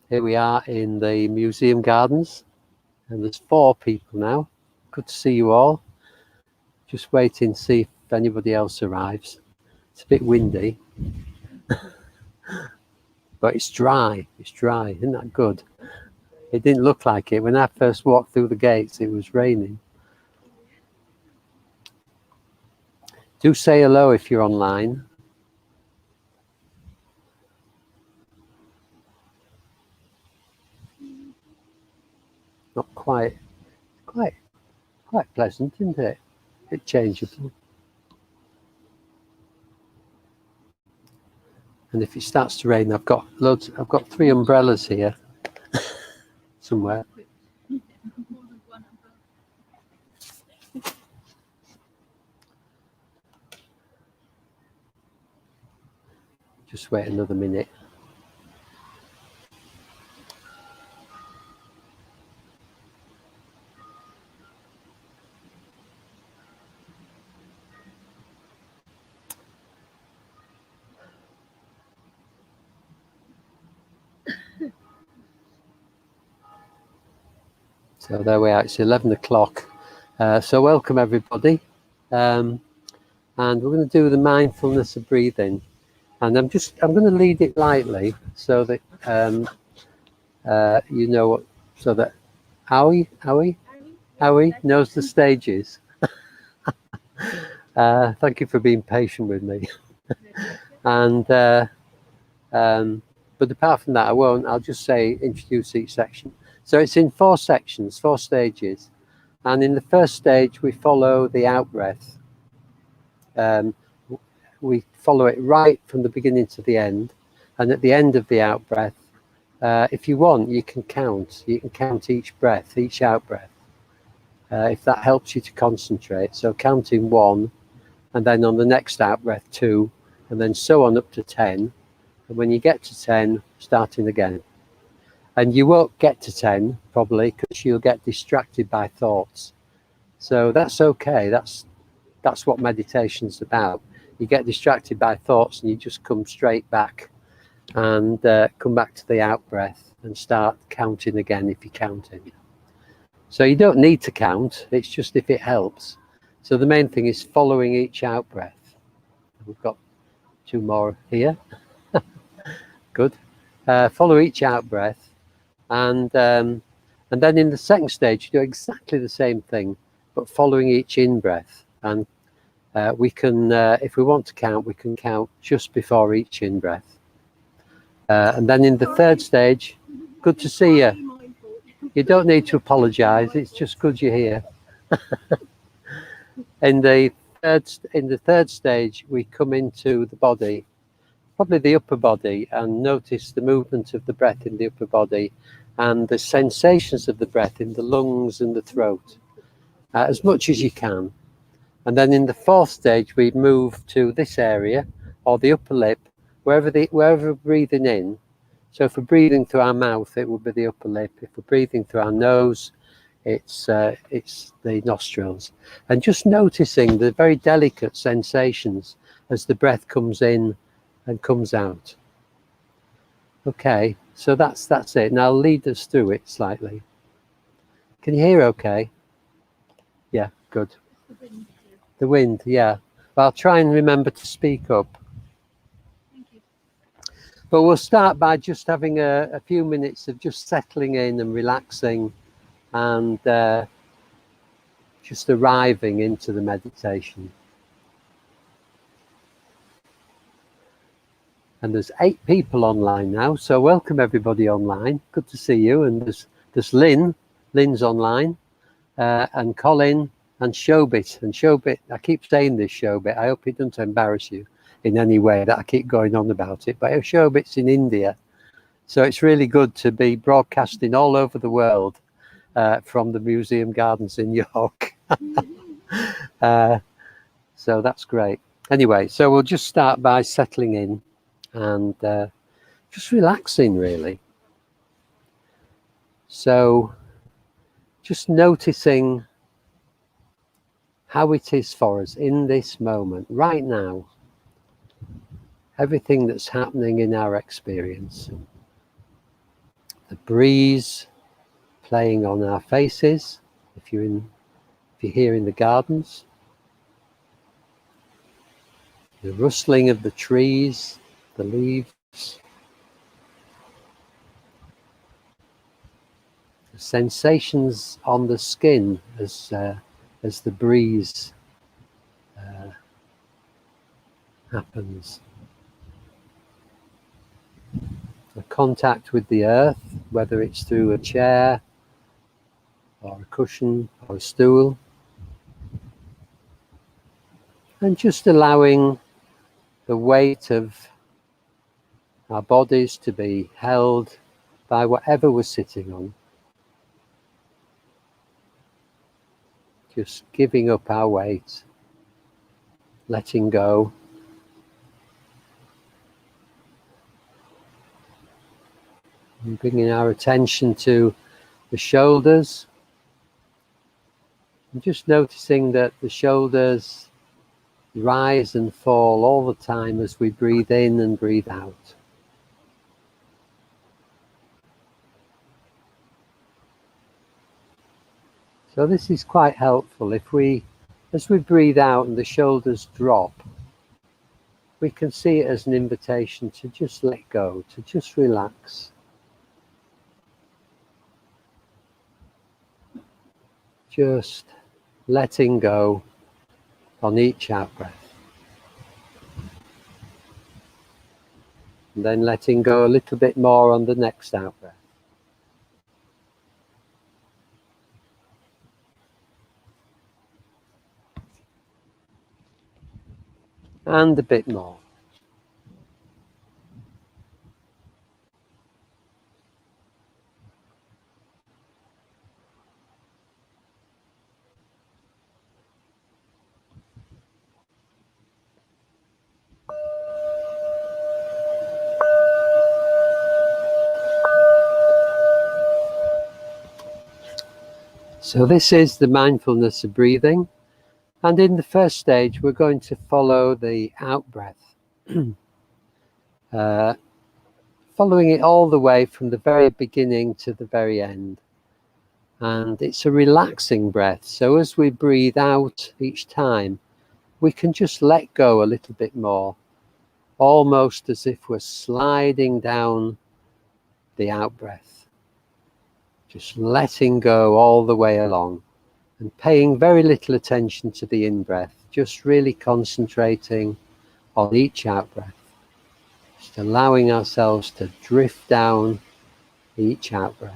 Here we are in the museum gardens, and there's 4 people now. Good to see you all. Just waiting to see if anybody else arrives. It's a bit windy, but it's dry. It's dry, isn't that good? It didn't look like it. When I first walked through the gates, it was raining. Do say hello if you're online. Not quite pleasant, isn't it? A bit changeable. And if it starts to rain, I've got 3 umbrellas here somewhere. Just wait another minute. So there we are, it's 11 o'clock. So welcome everybody. And we're going to do the mindfulness of breathing. And I'm going to lead it lightly so that you know what, so that Howie knows the stages. Thank you for being patient with me. And but apart from that, I'll just say introduce each section. So it's in 4 sections, 4 stages. And in the first stage, we follow the out breath. We follow it right from the beginning to the end. And at the end of the out breath, if you want, you can count. You can count each breath, each out breath, if that helps you to concentrate. So counting 1, and then on the next out breath 2, and then so on up to 10. And when you get to 10, starting again. And you won't get to 10 probably because you'll get distracted by thoughts. So that's okay. That's what meditation's about. You get distracted by thoughts and you just come straight back and come back to the out breath and start counting again if you're counting. So you don't need to count. It's just if it helps. So the main thing is following each out breath. We've got 2 more here. Good. Follow each out breath. And then in the second stage, you do exactly the same thing, but following each in-breath. And we can, if we want to count, we can count just before each in-breath. And then in the third stage, good to see you. You don't need to apologise. It's just good you're here. In the third stage, we come into the body, probably the upper body, and notice the movement of the breath in the upper body and the sensations of the breath in the lungs and the throat, as much as you can. And then in the 4th stage, we move to this area, or the upper lip, wherever we're breathing in. So if we're breathing through our mouth, it will be the upper lip. If we're breathing through our nose, it's the nostrils. And just noticing the very delicate sensations as the breath comes in and comes out. Okay, so that's it. Now I'll lead us through it slightly. Can you hear okay? Yeah, good. The wind, yeah. Well, I'll try and remember to speak up. Thank you. But we'll start by just having a few minutes of just settling in and relaxing and just arriving into the meditation. And there's 8 people online now, so welcome everybody online. Good to see you. And there's Lynn. Lynn's online, and Colin and Shobit. And Shobit, I keep saying this, Shobit. I hope it doesn't embarrass you in any way that I keep going on about it. But Shobit's in India, so it's really good to be broadcasting all over the world from the museum gardens in York. So that's great. Anyway, so we'll just start by settling in and just relaxing, really. So just noticing how it is for us in this moment, right now. everything that's happening in our experience. The breeze playing on our faces, if you're here in the gardens, the rustling of the trees, the leaves, the sensations on the skin as the breeze happens. The contact with the earth, whether it's through a chair or a cushion or a stool, and just allowing the weight of our bodies to be held by whatever we're sitting on. Just giving up our weight, letting go. And bringing our attention to the shoulders. And just noticing that the shoulders rise and fall all the time as we breathe in and breathe out. So this is quite helpful. As we breathe out and the shoulders drop, we can see it as an invitation to just let go, to just relax. Just letting go on each out-breath. And then letting go a little bit more on the next out-breath. And a bit more. So this is the mindfulness of breathing, and in the first stage we're going to follow the out-breath, following it all the way from the very beginning to the very end. And it's a relaxing breath, so as we breathe out each time we can just let go a little bit more, almost as if we're sliding down the out-breath. Just letting go all the way along and paying very little attention to the in-breath, just really concentrating on each out-breath, just allowing ourselves to drift down each out-breath.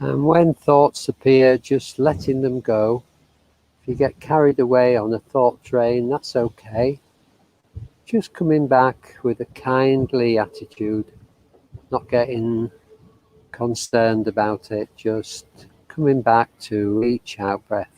And when thoughts appear, just letting them go. If you get carried away on a thought train, that's okay. Just coming back with a kindly attitude, not getting concerned about it, just coming back to each out breath.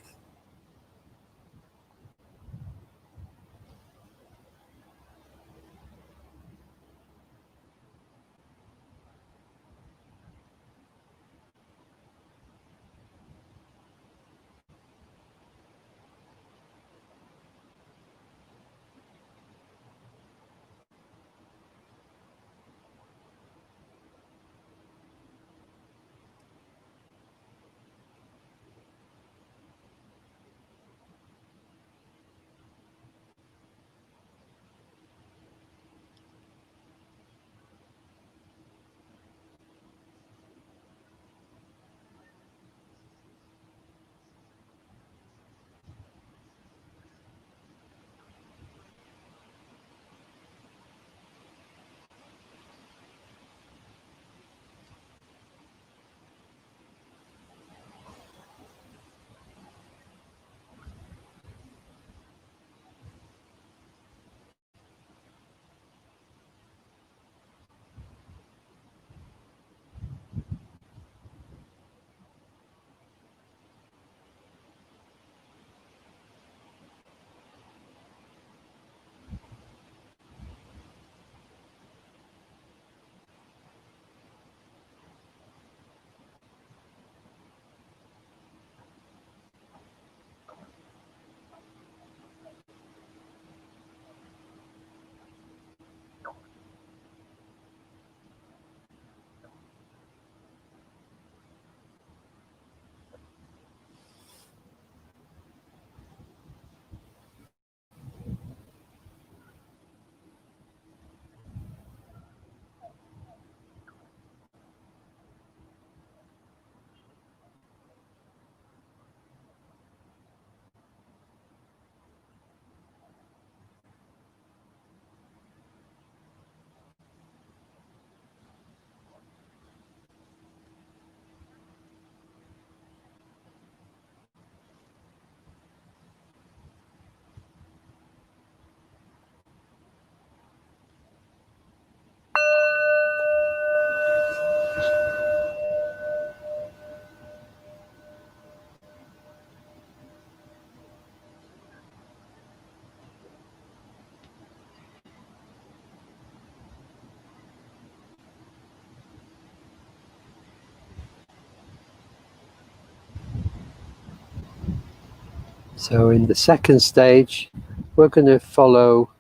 So in the second stage, we're going to follow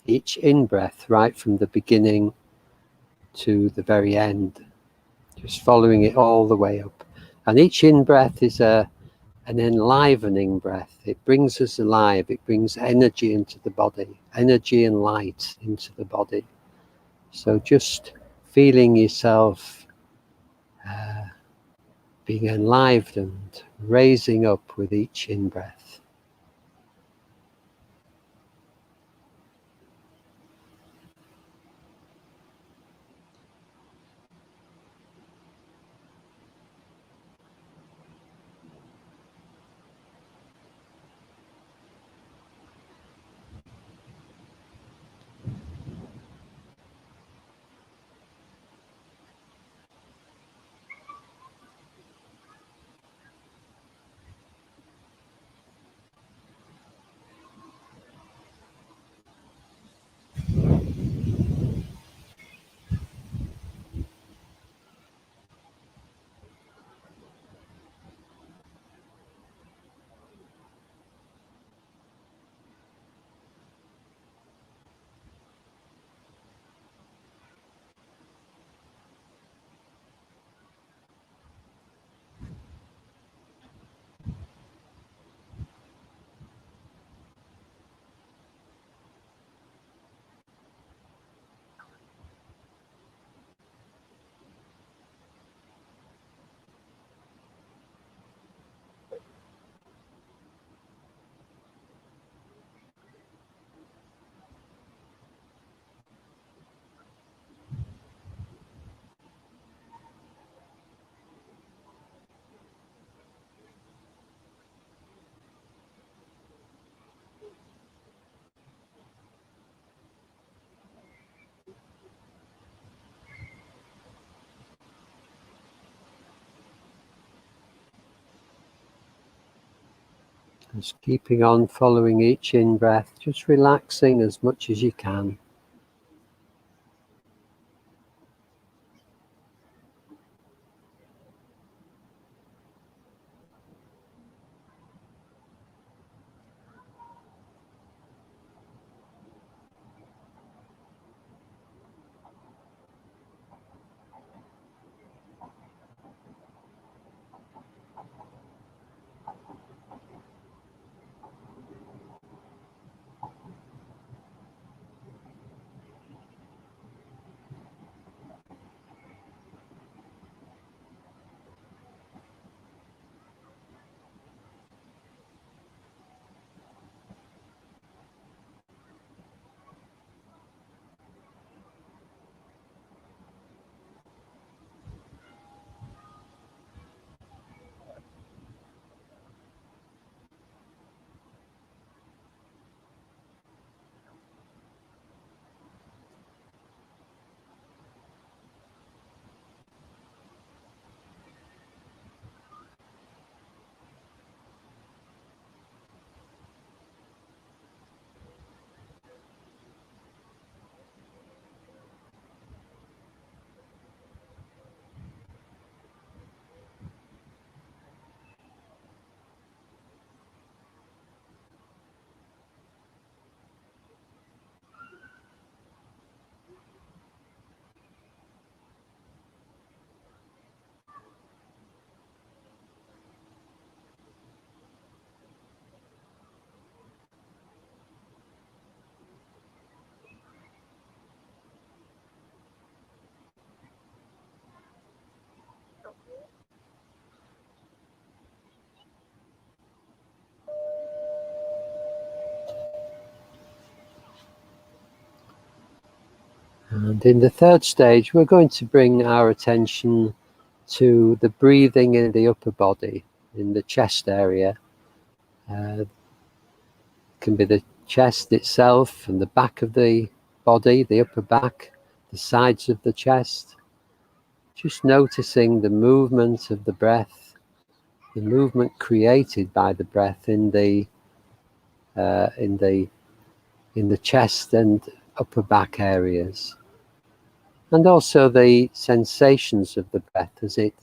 each in-breath right from the beginning to the very end, just following it all the way up. And each in-breath is an enlivening breath. It brings us alive. It brings energy into the body, energy and light into the body. So just feeling yourself being enlivened and raising up with each in-breath. Just keeping on following each in-breath, just relaxing as much as you can. And in the third stage, we're going to bring our attention to the breathing in the upper body, in the chest area. It can be the chest itself and the back of the body, the upper back, the sides of the chest. Just noticing the movement of the breath, the movement created by the breath in the chest and upper back areas. And also the sensations of the breath as it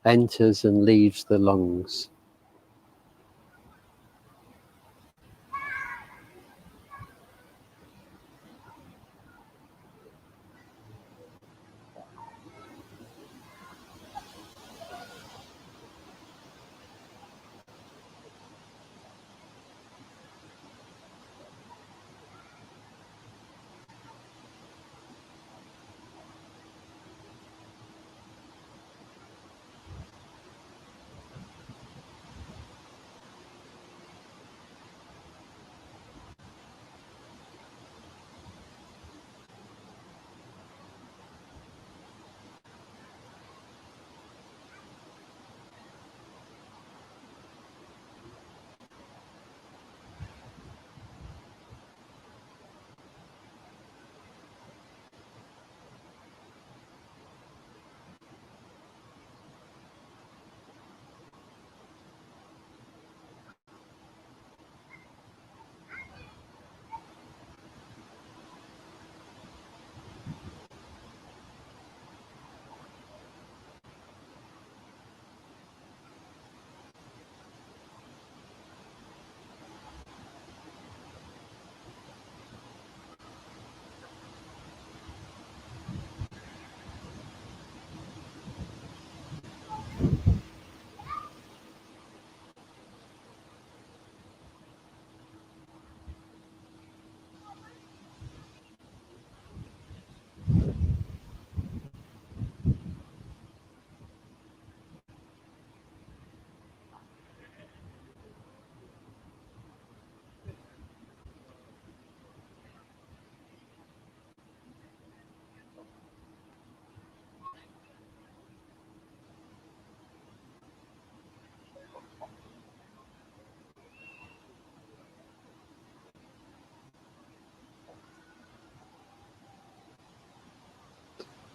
enters and leaves the lungs.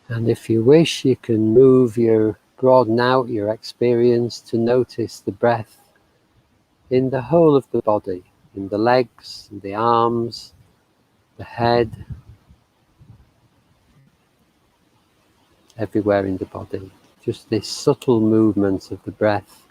And if you wish, you can broaden out your experience to notice the breath in the whole of the body, in the legs, the arms, the head, everywhere in the body. Just this subtle movement of the breath.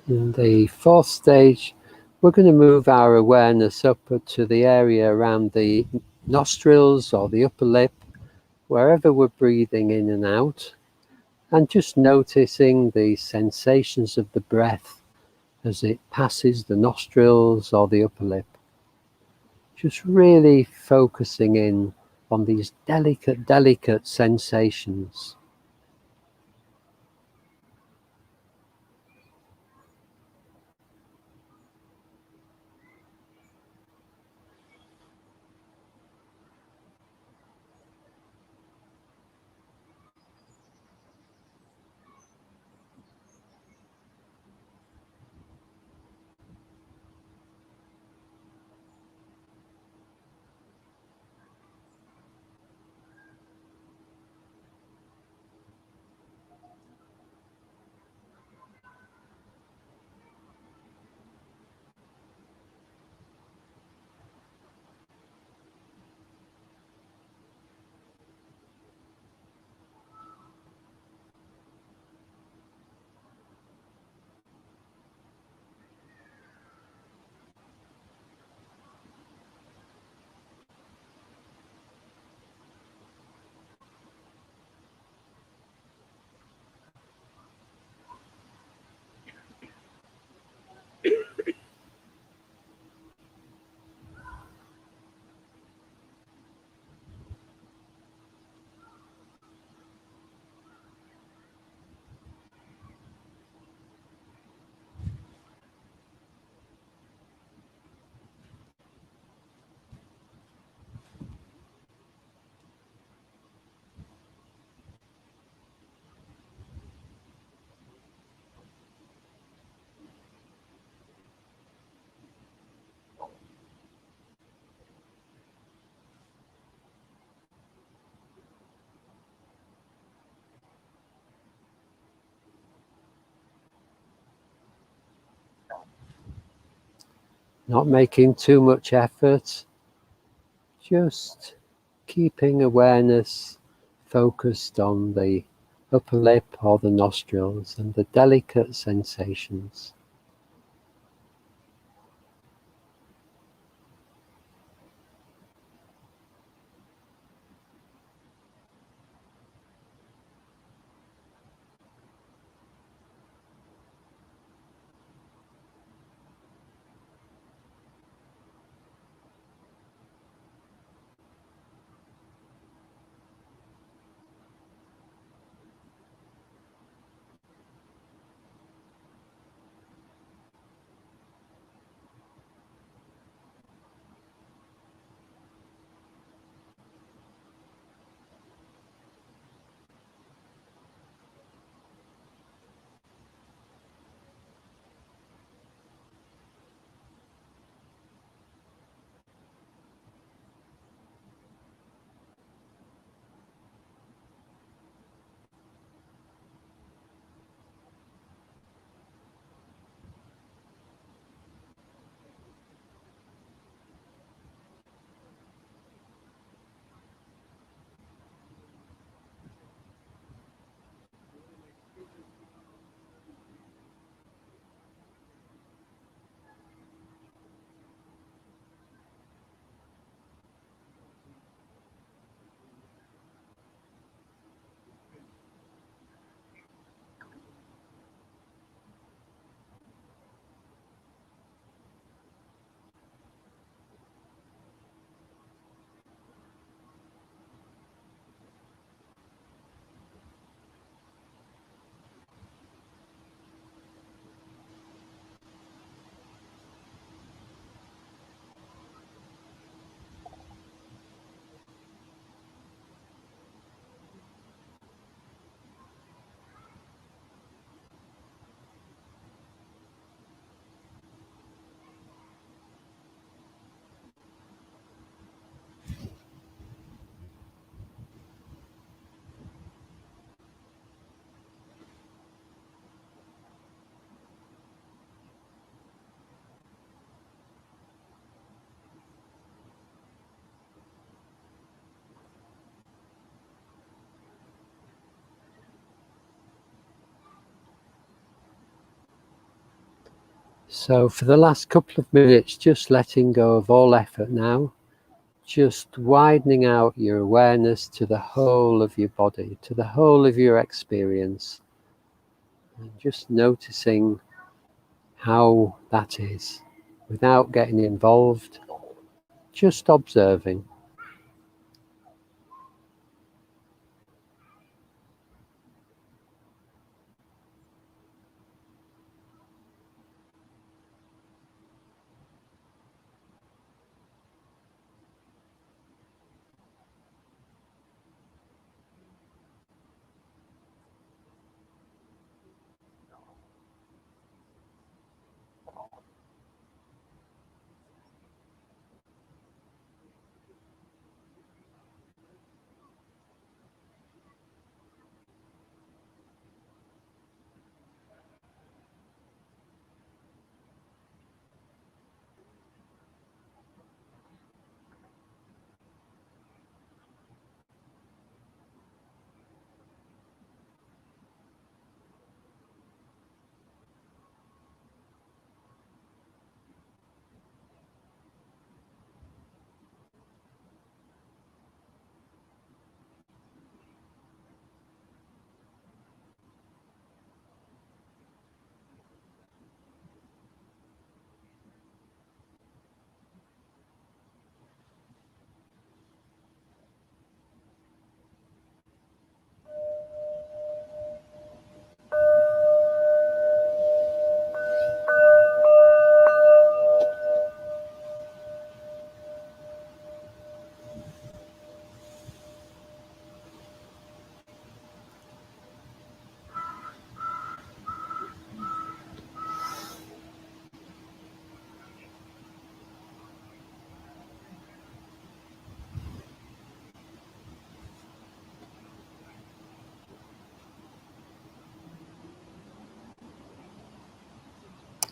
In the fourth stage, we're going to move our awareness up to the area around the nostrils or the upper lip, wherever we're breathing in and out, and just noticing the sensations of the breath as it passes the nostrils or the upper lip. Just really focusing in on these delicate sensations. not making too much effort, just keeping awareness focused on the upper lip or the nostrils and the delicate sensations. So for the last couple of minutes, just letting go of all effort now, just widening out your awareness to the whole of your body, to the whole of your experience, and just noticing how that is, without getting involved, just observing.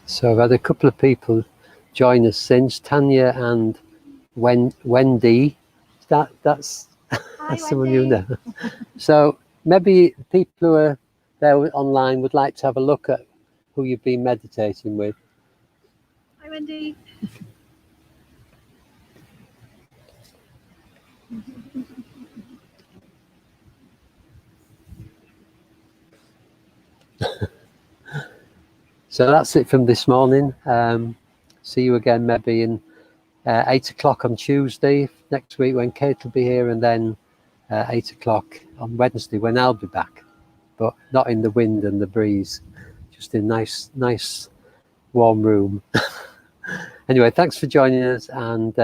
So I've had a couple of people joined us since. Tanya and Wendy. That's Hi, someone you Wendy. know. So maybe people who are there online would like to have a look at who you've been meditating with. Hi, Wendy. So that's it from this morning. See you again maybe in 8 o'clock on Tuesday next week when Kate will be here, and then 8 o'clock on Wednesday when I'll be back, but not in the wind and the breeze, just in nice warm room. Anyway, thanks for joining us and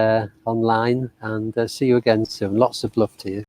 online, and see you again soon. Lots of love to you.